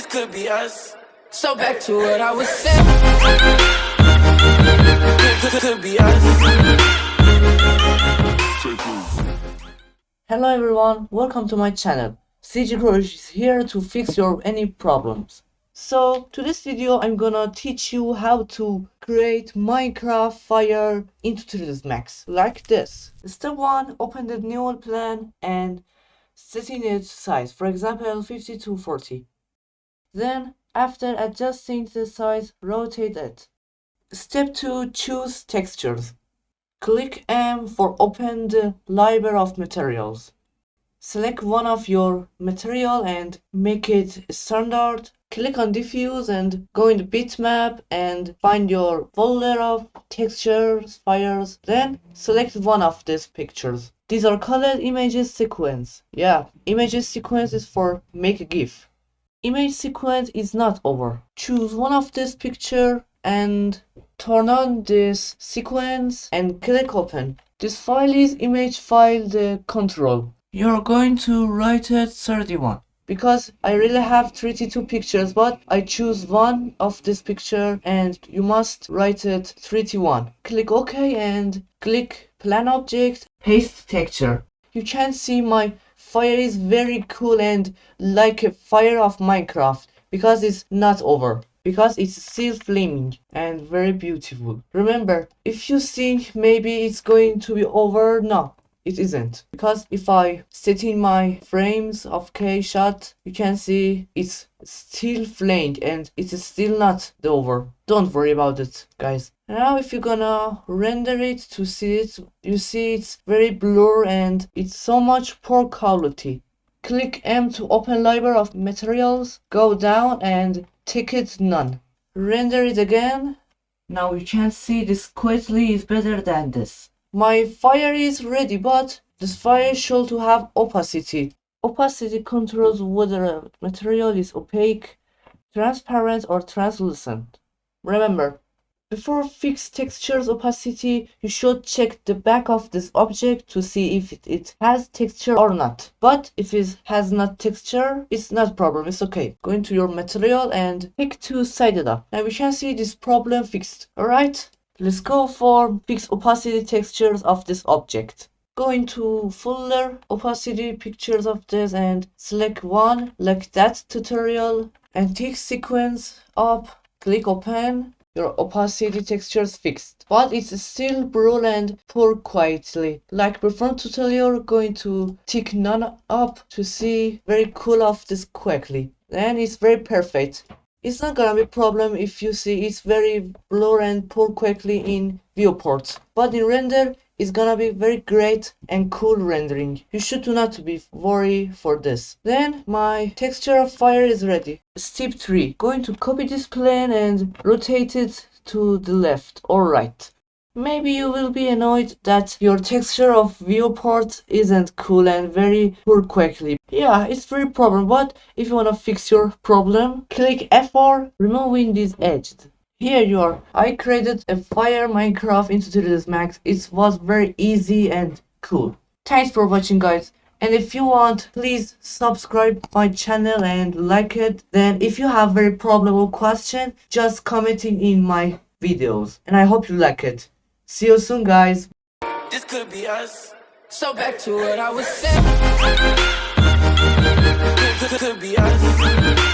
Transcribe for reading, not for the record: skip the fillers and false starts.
This could be us. So back to what I was saying. Could be us. Hello everyone, welcome to my channel. CG Courage is here to fix your any problems. So to this video I'm gonna teach you how to create Minecraft fire into 3ds Max like this. Step 1, open the new plan and setting its size, for example 50 to 40. Then after adjusting the size, rotate it. Step 2, choose textures. Click M for open the library of materials. Select one of your material and make it standard. Click on diffuse and go in the bitmap and find your folder of textures, fires. Then select one of these pictures. These are called images sequence. Yeah, images sequence is for make a GIF. Image sequence is not over. Choose one of this picture and turn on this sequence and click open. This file is image file the control. You're going to write it 31 because I really have 32 pictures, but I choose one of this picture and you must write it 31. Click OK and click plan object, paste texture. You can see my fire is very cool and like a fire of Minecraft because it's not over. Because it's still flaming and very beautiful. Remember, if you think maybe it's going to be over, no, it isn't. Because if I set in my frames of K shot, you can see it's still flamed and it's still not over. Don't worry about it, guys. Now if you're gonna render it to see it, you see it's very blur and it's so much poor quality. Click M to open library of materials, go down and take it none. Render it again. Now you can see this quickly is better than this. My fire is ready, but this fire should to have opacity. Opacity controls whether a material is opaque, transparent or translucent. Remember, before fix texture's opacity, you should check the back of this object to see if it has texture or not. But if it has not texture, it's not problem, it's okay. Go into your material and pick two-sided up. Now we can see this problem fixed. Alright, let's go for fix opacity textures of this object. Go into folder, opacity pictures of this and select one like that tutorial and tick sequence up, click open. Your opacity textures fixed, but it's still blur and poor quietly. Like before tutorial, going to tick none up to see very cool of this quickly. Then it's very perfect. It's not gonna be problem if you see it's very blur and poor quickly in viewport, but in render it's gonna be very great and cool rendering. You should not be worried for this. Then my texture of fire is ready. Step 3. Going to copy this plane and rotate it to the left or right. Maybe you will be annoyed that your texture of viewport isn't cool and very poor quickly. Yeah, it's very problem, but if you wanna fix your problem, click F4, removing this edge. Here you are. I created a fire Minecraft into 3ds Max. It was very easy and cool. Thanks for watching, guys. And if you want, please subscribe my channel and like it. Then if you have very problem or question, just comment it in my videos. And I hope you like it. See you soon, guys. This could be us. So back to what I was saying. Could be us.